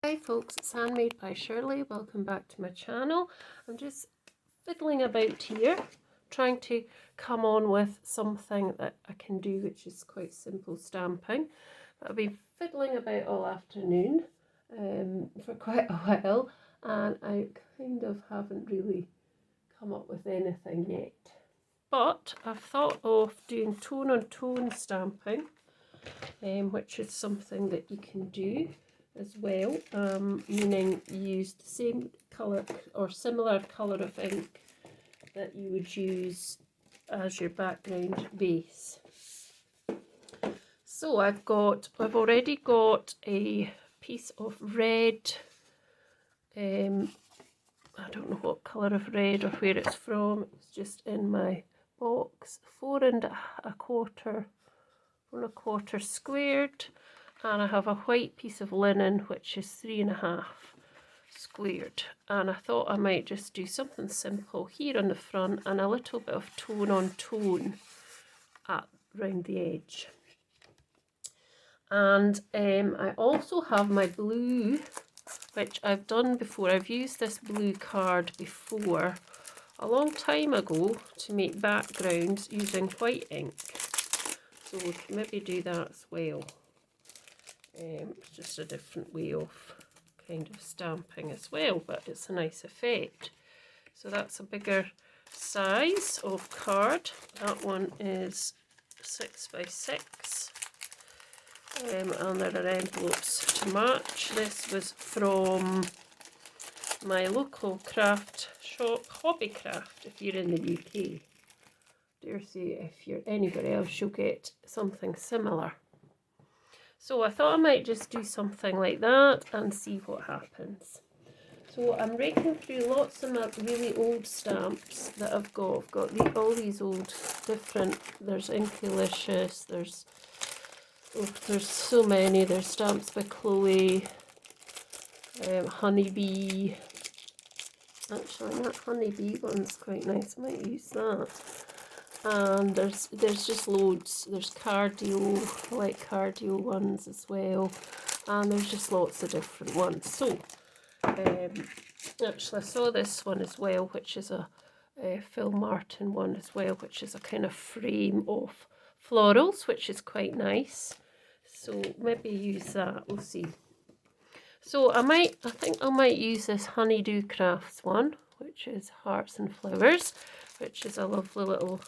Hi folks, it's Handmade by Shirley. Welcome back to my channel. I'm just fiddling about here, trying to come on with something that I can do, which is quite simple stamping. But I've been fiddling about all afternoon for quite a while, and I kind of haven't really come up with anything yet. But I've thought of doing tone on tone stamping, which is something that you can do as well, meaning you use the same colour or similar colour of ink that you would use as your background base. So I've already got a piece of red, I don't know what colour of red or where it's from, it's just in my box, 4 1/4 squared. And I have a white piece of linen which is 3 1/2 squared, and I thought I might just do something simple here on the front and a little bit of tone on tone round the edge. And I also have my blue, which I've done before. I've used this blue card before a long time ago to make backgrounds using white ink, so we can maybe do that as well. It's just a different way of kind of stamping as well, but it's a nice effect. So that's a bigger size of card. That one is 6 by 6, and there are envelopes to match. This was from my local craft shop, Hobbycraft. If you're in the UK, dare say if you're anywhere else, you'll get something similar. So I thought I might just do something like that and see what happens. So I'm raking through lots of my really old stamps that I've got. I've got all these old different, there's Inkulicious, there's so many. There's Stamps by Chloe, Honeybee. Actually, that Honeybee one's quite nice. I might use that. And there's just loads. There's Cardio, I like Cardio ones as well, and there's just lots of different ones. So actually I saw this one as well, which is a Phil Martin one as well, which is a kind of frame of florals, which is quite nice. So maybe use that, we'll see. So I think I might use this Honeydew Crafts one, which is Hearts and Flowers, which is a lovely little,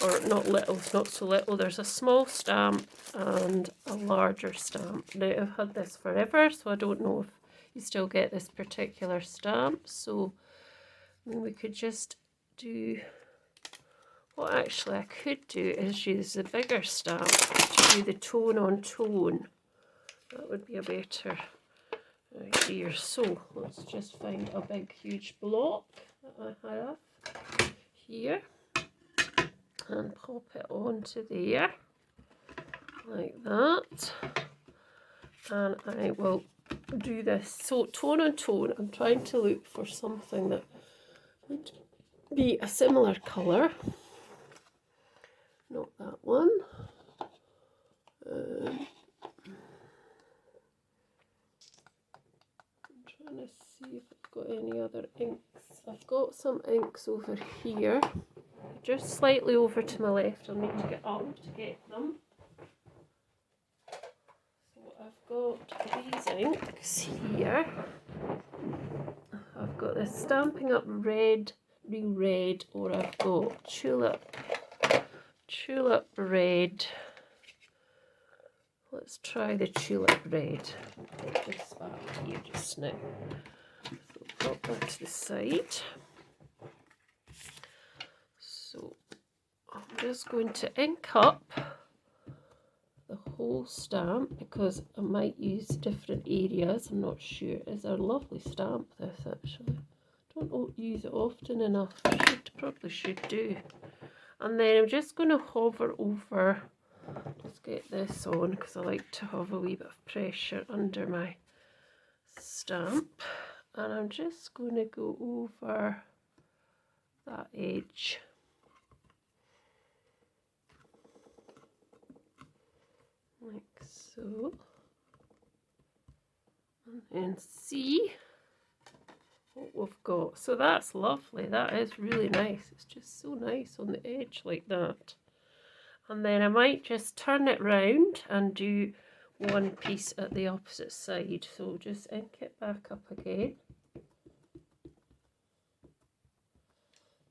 or not little, it's not so little. There's a small stamp and a larger stamp. Now I've had this forever, so I don't know if you still get this particular stamp. So we could just do, what actually I could do is use the bigger stamp to do the tone on tone. That would be a better idea. So let's just find a big huge block that I have here and pop it onto there like that, and I will do this. So tone on tone, I'm trying to look for something that would be a similar colour, not that one. I'm trying to see if I've got any other inks. I've got some inks over here, just slightly over to my left. I'll need to get up to get them. So I've got these inks here. I've got this Stampin' Up! Red, Real Red, or I've got Tulip Red. Let's try the Tulip Red. I'll put this back here just now. So pop that to the side. So I'm just going to ink up the whole stamp because I might use different areas. I'm not sure. It's a lovely stamp, this actually. Don't use it often enough. I probably should do. And then I'm just going to hover over, just get this on because I like to have a wee bit of pressure under my stamp, and I'm just going to go over that edge like so, and see what we've got. So that's lovely. That is really nice. It's just so nice on the edge like that. And then I might just turn it round and do one piece at the opposite side. So just ink it back up again.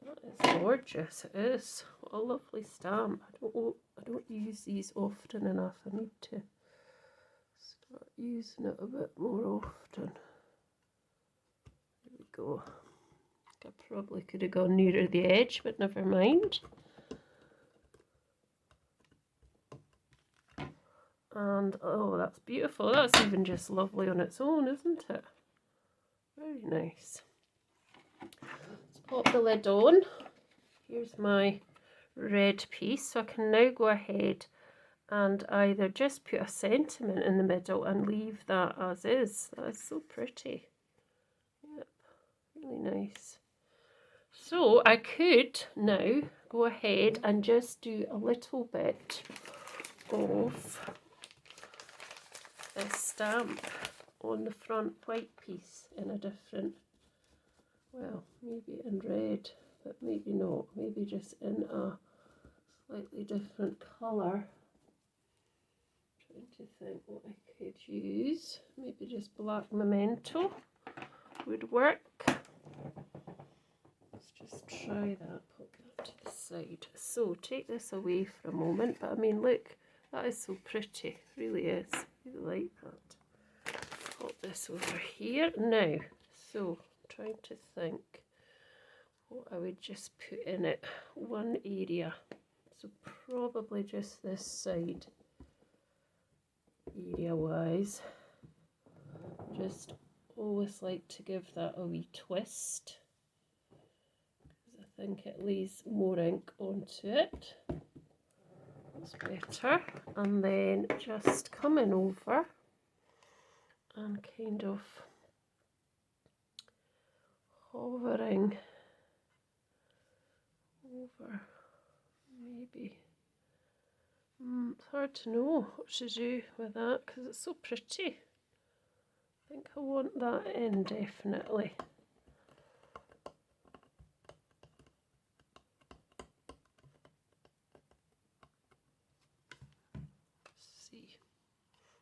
That is gorgeous. It is. What a lovely stamp. I don't use these often enough. I need to start using it a bit more often. There we go. I probably could have gone nearer the edge, but never mind. And oh, that's beautiful. That's even just lovely on its own, isn't it? Very nice. Let's pop the lid on. Here's my red piece. So I can now go ahead and either just put a sentiment in the middle and leave that as is. That is so pretty. Yep, really nice. So I could now go ahead and just do a little bit of this stamp on the front white piece in a different, well, maybe in red, but maybe not, maybe just in a slightly different colour. Trying to think what I could use. Maybe just black memento would work. Let's just try that, put that to the side. So take this away for a moment, but I mean look, that is so pretty, really is. I really like that. Pop this over here now. So trying to think what I would just put in it. One area, so probably just this side area wise. Just always like to give that a wee twist because I think it lays more ink onto it. That's better. And then just coming over and kind of hovering over, maybe. It's hard to know what to do with that because it's so pretty. I think I want that in definitely. Let's see.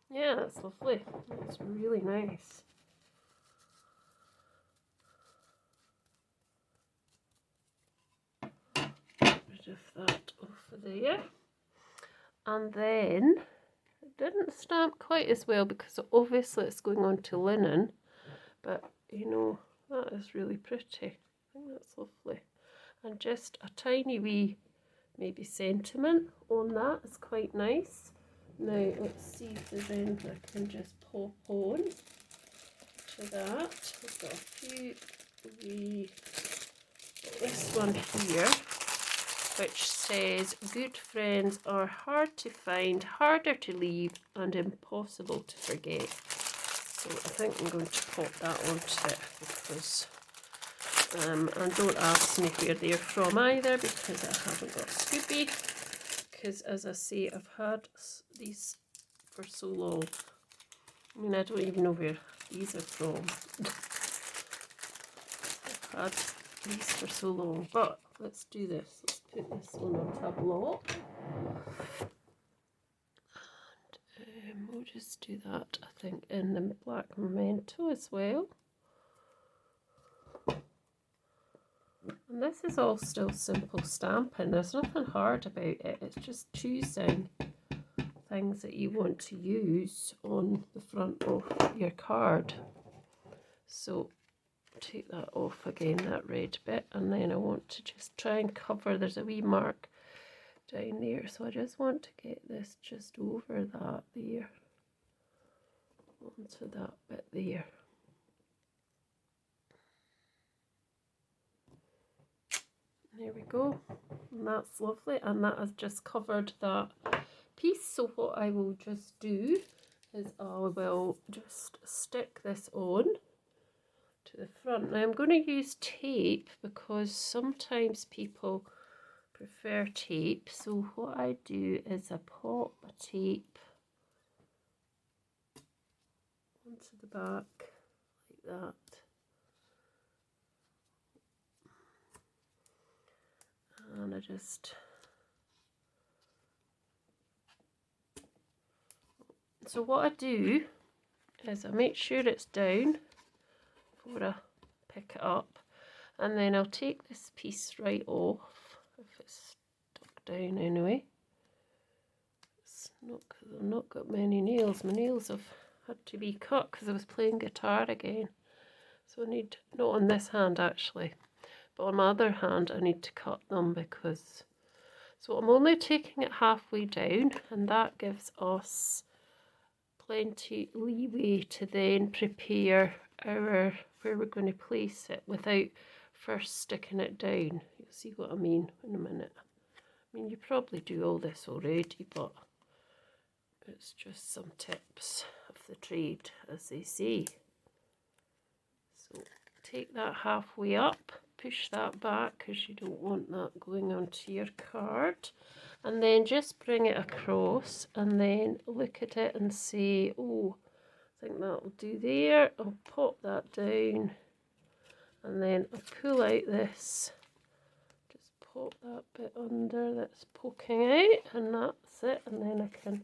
Yeah, that's lovely. That's really nice. Rid of that over there. And then it didn't stamp quite as well because obviously it's going on to linen, but you know, that is really pretty. I think that's lovely. And just a tiny wee maybe sentiment on that is quite nice. Now let's see if there's anything I can just pop on to that. I've got a few wee, this one here, which says good friends are hard to find, harder to leave and impossible to forget. So I think I'm going to pop that onto it because and don't ask me where they're from either because I haven't got Scoopy, because as I say I've had these for so long. I mean, I don't even know where these are from. I've had these for so long, but let's do this. Let's put this one on a block. And we'll just do that, I think, in the black memento as well. And this is all still simple stamping. There's nothing hard about it. It's just choosing things that you want to use on the front of your card. So take that off again, that red bit, and then I want to just try and cover, there's a wee mark down there, so I just want to get this just over that there, onto that bit there. There we go, and that's lovely, and that has just covered that piece. So what I will just do is I will just stick this on to the front. Now I'm going to use tape because sometimes people prefer tape, so what I do is I pop a tape onto the back like that. And I just, so what I do is I make sure it's down before I pick it up, and then I'll take this piece right off if it's stuck down anyway. It's not because I've not got many nails. My nails have had to be cut because I was playing guitar again. So I need, not on this hand actually, but on my other hand I need to cut them because, so I'm only taking it halfway down, and that gives us plenty leeway to then prepare our, where we're going to place it without first sticking it down. You'll see what I mean in a minute. I mean, you probably do all this already, but it's just some tips of the trade, as they say. So take that halfway up, push that back because you don't want that going onto your card, and then just bring it across and then look at it and say, oh, I think that'll do there. I'll pop that down and then I'll pull out this, just pop that bit under that's poking out, and that's it, and then I can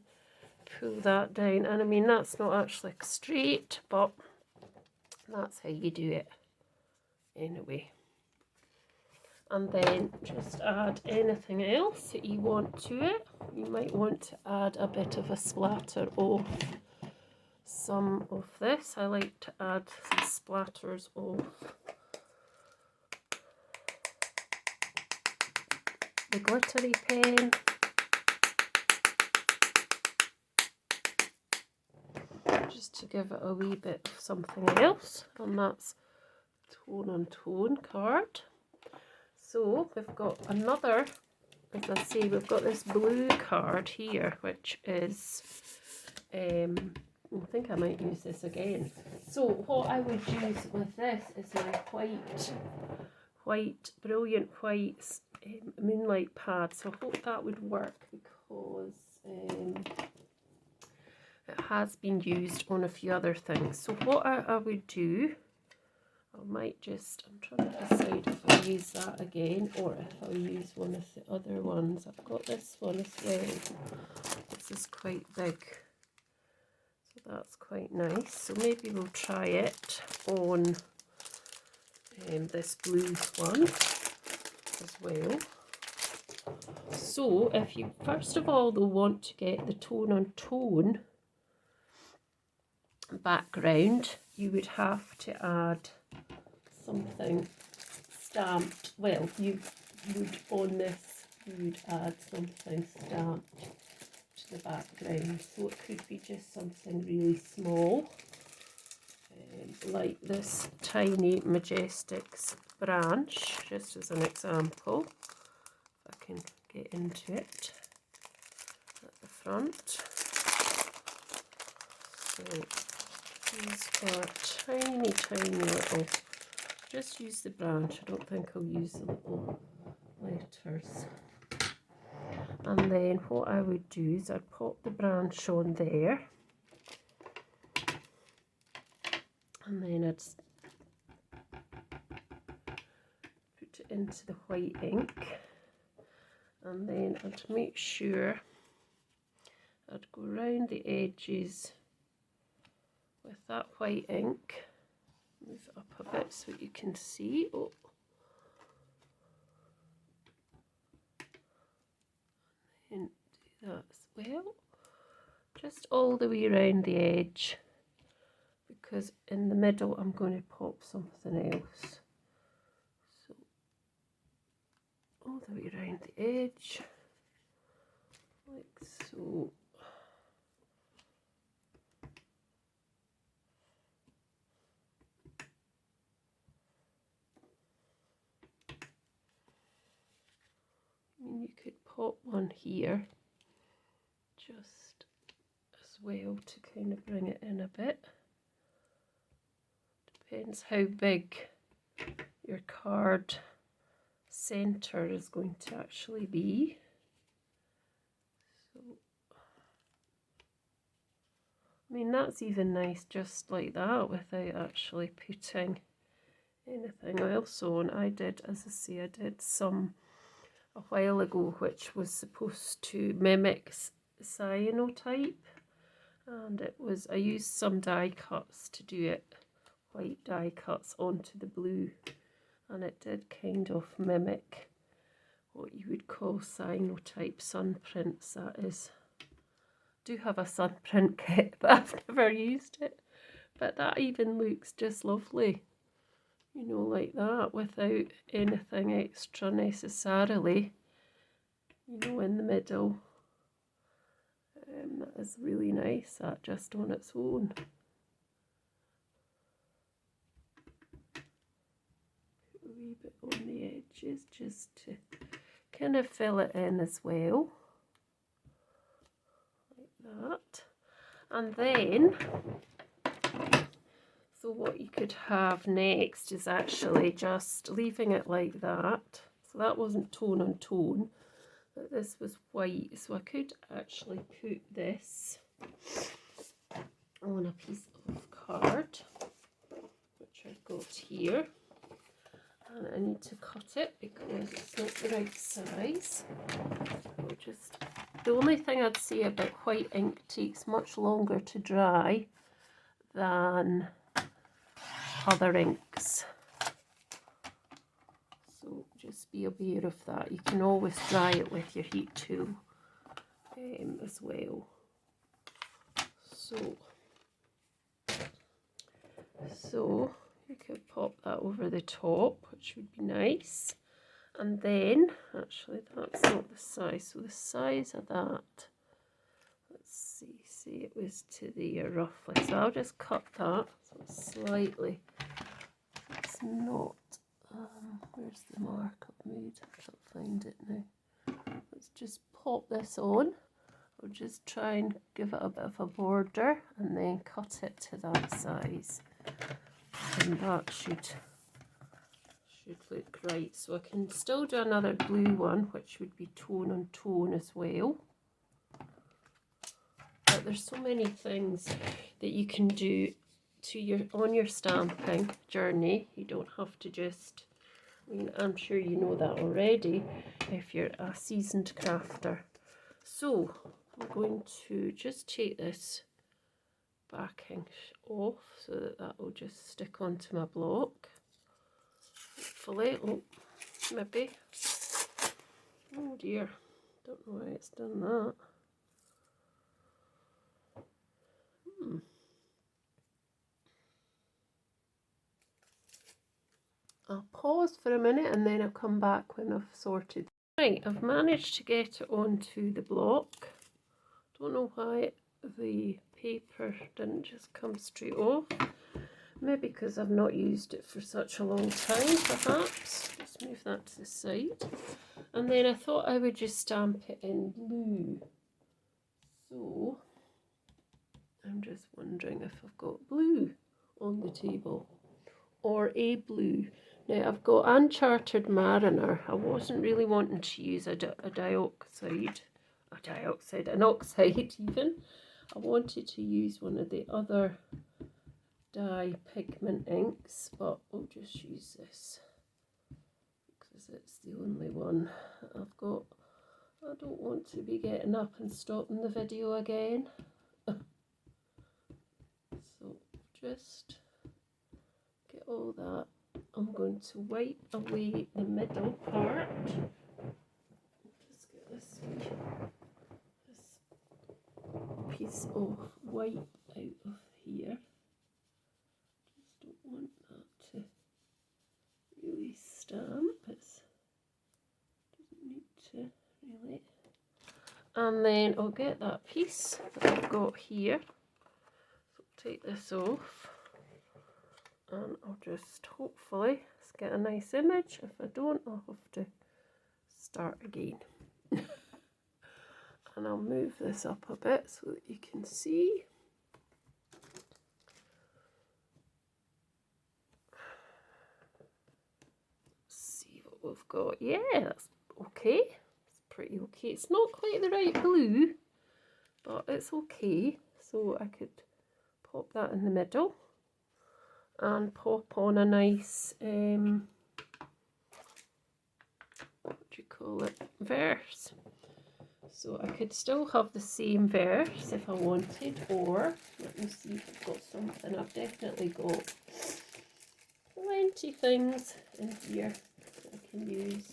pull that down. And I mean, that's not actually straight, but that's how you do it anyway. And then just add anything else that you want to it. You might want to add a bit of a splatter of some of this. I like to add some splatters of the glittery pen. Just to give it a wee bit of something else, and that's tone on tone card. So we've got another, as I say, we've got this blue card here, which is, I think I might use this again. So what I would use with this is my brilliant white Moonlight pad. So I hope that would work because it has been used on a few other things. So what I would do, I might just, I'm trying to decide if I'll use that again or if I'll use one of the other ones. I've got this one as well. This is quite big, so that's quite nice. So maybe we'll try it on this blue one as well. So if you, first of all, they'll want to get the tone on tone background, you would have to add something stamped. Well, you would, on this, you would add something stamped to the background. So it could be just something really small, like this tiny Majestics branch, just as an example. If I can get into it at the front. So these are tiny little, just use the branch, I don't think I'll use the little letters. And then what I would do is I'd pop the branch on there, and then I'd put it into the white ink, and then I'd make sure I'd go around the edges with that white ink. Move it up a bit so you can see. Oh. And do that as well. Just all the way around the edge, because in the middle I'm going to pop something else. So all the way around the edge, like so. You could pop one here just as well to kind of bring it in a bit. Depends how big your card centre is going to actually be. So mean, that's even nice just like that without actually putting anything else on. I did, as I say, I did some a while ago which was supposed to mimic cyanotype, and it was, I used some die cuts to do it, white die cuts onto the blue, and it did kind of mimic what you would call cyanotype sunprints, that is. I do have a sunprint kit, but I've never used it. But that even looks just lovely, you know, like that, without anything extra necessarily, you know, in the middle. That is really nice, that just on its own. Put a wee bit on the edges just to kind of fill it in as well, like that. And then, so what you could have next is actually just leaving it like that. So that wasn't tone on tone, but this was white. So I could actually put this on a piece of card, which I've got here. And I need to cut it because it's not the right size. So just, the only thing I'd say about white ink, takes much longer to dry than other inks. So just be aware of that. You can always dry it with your heat tool as well. So you could pop that over the top, which would be nice. And then, actually that's not the size, so the size of that, let's see it was to there roughly. So I'll just cut that, so it's slightly, it's not, where's the mark I've made? I can't find it now. Let's just pop this on. I'll just try and give it a bit of a border and then cut it to that size. And that should look right. So I can still do another blue one, which would be tone on tone as well. But there's so many things that you can do to on your stamping journey. You don't have to just, I mean, I'm sure you know that already if you're a seasoned crafter. So I'm going to just take this backing off so that that will just stick onto my block. Hopefully, oh, maybe. Oh dear, don't know why it's done that. I'll pause for a minute and then I'll come back when I've sorted. Right, I've managed to get it onto the block. Don't know why the paper didn't just come straight off. Maybe because I've not used it for such a long time, perhaps. Let's move that to the side. And then I thought I would just stamp it in blue. So I'm just wondering if I've got blue on the table, or a blue. Now I've got Uncharted Mariner. I wasn't really wanting to use an oxide even. I wanted to use one of the other dye pigment inks, but we'll just use this because it's the only one I've got. I don't want to be getting up and stopping the video again. So just get all that. I'm going to wipe away the middle part. Just get this piece of white out of here. Just don't want that to really stamp. It doesn't need to really. And then I'll get that piece that I've got here. So take this off. And I'll just hopefully get a nice image. If I don't, I'll have to start again. And I'll move this up a bit so that you can see. Let's see what we've got. Yeah, that's okay. It's pretty okay. It's not quite the right blue, but it's okay. So I could pop that in the middle and pop on a nice, what do you call it, verse. So I could still have the same verse if I wanted, or let me see if I've got something. I've definitely got plenty things in here that I can use.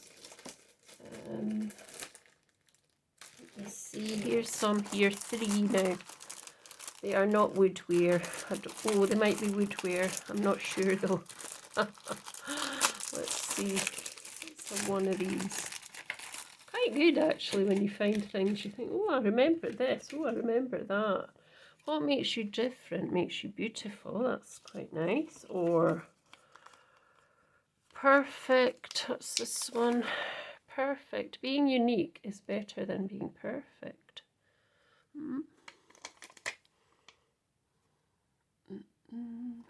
Let's see, here's some here, 3 now. They are not woodware. Oh, they might be woodware. I'm not sure though. Let's see. Some one of these. Quite good actually when you find things you think, oh, I remember this. Oh, I remember that. What makes you different makes you beautiful. That's quite nice. Or perfect. What's this one? Perfect. Being unique is better than being perfect.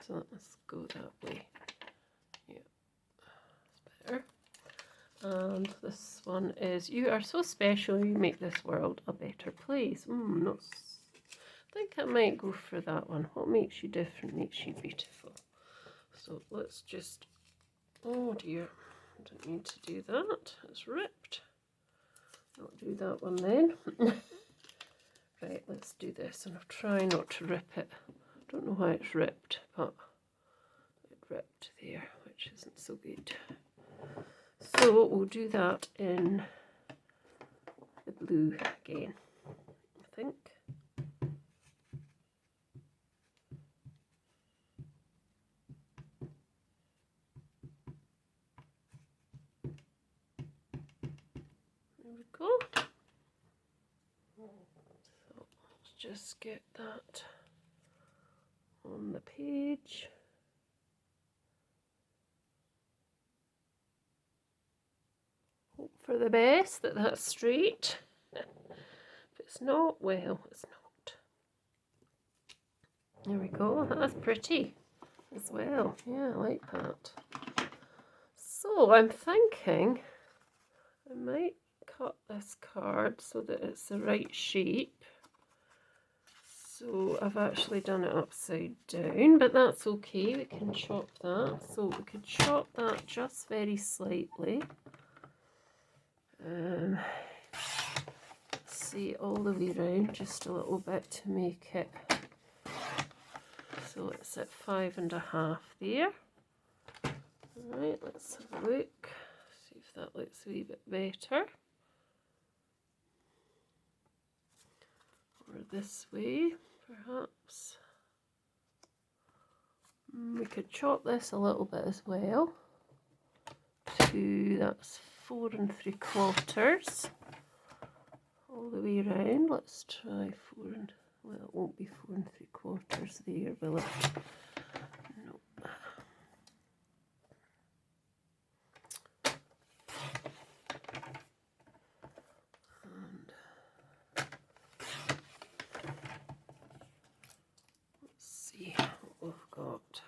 So let's go that way. Yeah, that's better. And this one is, you are so special, you make this world a better place. I think I might go for that one. What makes you different makes you beautiful. So let's just, oh dear, I don't need to do that. It's ripped. I'll do that one then. Right, let's do this, and I'll try not to rip it. I don't know why it's ripped, but it ripped there, which isn't so good. So we'll do that in the blue again, I think. There we go. So let's just get that on the page. Hope for the best that that's straight. If it's not, well, it's not. There we go. That's pretty as well. Yeah, I like that. So I'm thinking I might cut this card so that it's the right shape. So I've actually done it upside down, but that's okay. We can chop that. So we could chop that just very slightly. See, all the way round, just a little bit to make it. So it's at 5.5 there. Alright, let's have a look. See if that looks a wee bit better. Or this way, perhaps. We could chop this a little bit as well. That's 4 3/4. All the way around. Let's try 4 and, well, it won't be 4 3/4 there, will it? No. And let's see what we've got.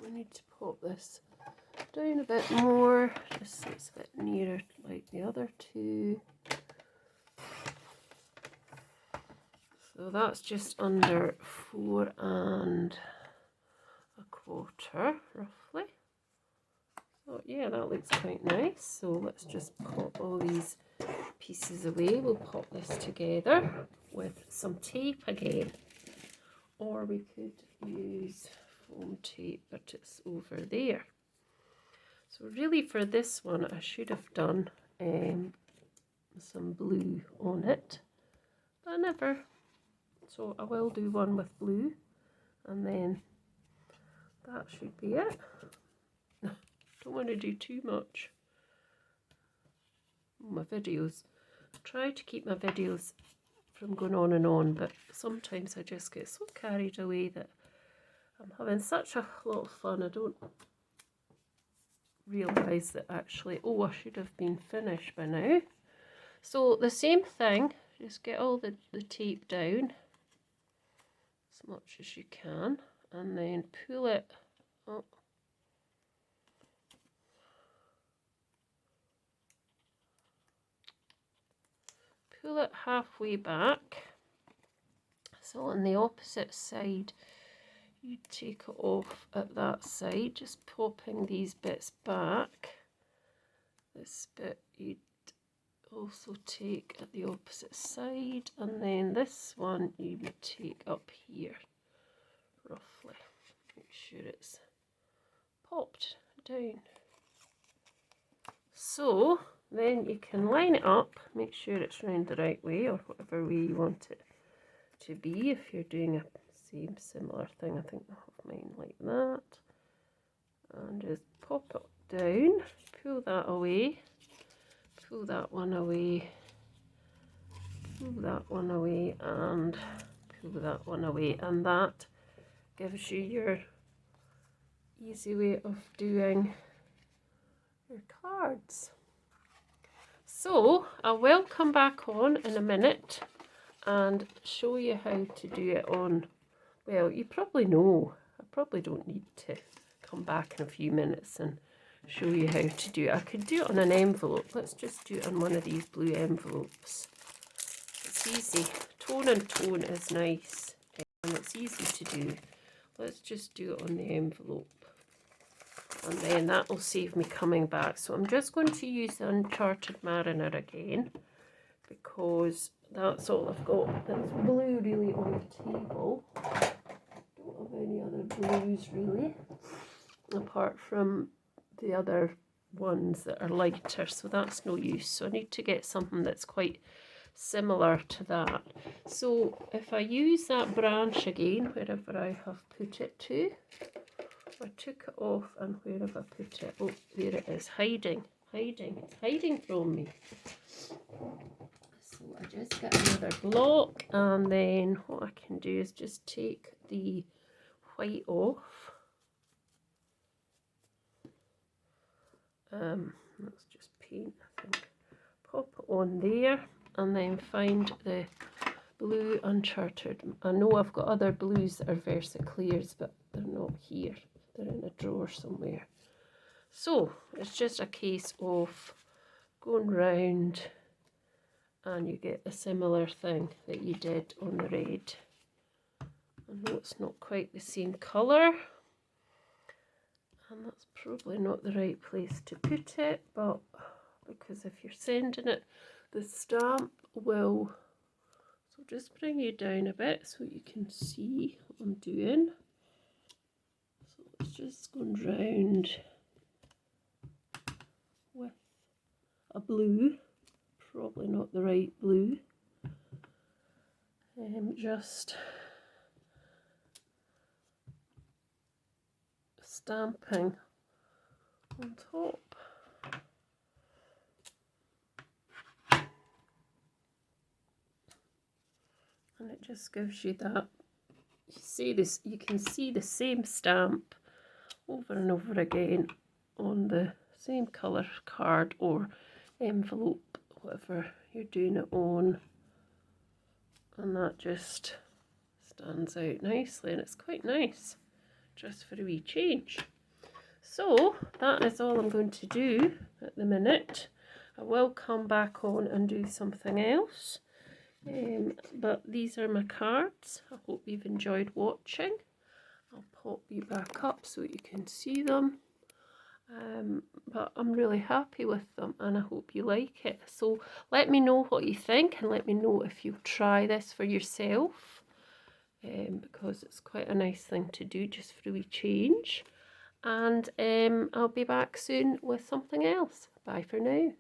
We need to pop this down a bit more, just so it's a bit nearer like the other two. So that's just under 4 1/4, roughly. So yeah, that looks quite nice. So let's just pop all these pieces away. We'll pop this together with some tape again. Or we could use foam tape, but it's over there. So really for this one I should have done some blue on it, but I never. So I will do one with blue, and then that should be it. Don't want to do too much. My videos, I try to keep my videos from going on and on, but sometimes I just get so carried away that I'm having such a lot of fun I don't realise that actually, oh, I should have been finished by now. So the same thing, just get all the tape down as much as you can, and then pull it up. pull it halfway back. So on the opposite side, you take it off at that side, just popping these bits back. This bit you'd also take at the opposite side, and then this one you would take up here, roughly. Make sure it's popped down. So then you can line it up, make sure it's round the right way, or whatever way you want it to be. If you're doing a similar thing, I think I'll have mine like that, and just pop it down, pull that away, pull that one away, pull that one away, and pull that one away, and that gives you your easy way of doing your cards. So I will come back on in a minute and show you how to do it on, well, you probably know, I probably don't need to come back in a few minutes and show you how to do it. I could do it on an envelope. Let's just do it on one of these blue envelopes. It's easy. Tone and tone is nice, and it's easy to do. Let's just do it on the envelope, and then that will save me coming back. So I'm just going to use the Uncharted Mariner again, because that's all I've got that's blue really on the table. Don't have any other blues really, apart from the other ones that are lighter, so that's no use. So I need to get something that's quite similar to that. So if I use that branch again, wherever I have put it to, I took it off, and where have I put it? Oh, there it is, hiding, it's hiding from me. So I just get another block, and then what I can do is just take the white off. That's just paint, I think. Pop it on there, and then find the blue Uncharted. I know I've got other blues that are Versaclears, but they're not here. They're in a drawer somewhere. So it's just a case of going round, and you get a similar thing that you did on the red. I know it's not quite the same colour, and that's probably not the right place to put it, but because if you're sending it, the stamp will, so just bring you down a bit so you can see what I'm doing. So it's just going round with a blue, probably not the right blue, just stamping on top. And it just gives you that, you see this, you can see the same stamp over and over again on the same colour card or envelope, whatever you're doing it on, and that just stands out nicely, and it's quite nice just for a wee change. So that is all I'm going to do at the minute. I will come back on and do something else, but these are my cards. I hope you've enjoyed watching. I'll pop you back up so you can see them, but I'm really happy with them, and I hope you like it. So let me know what you think, and let me know if you'll try this for yourself, because it's quite a nice thing to do just for a wee change. And I'll be back soon with something else. Bye for now.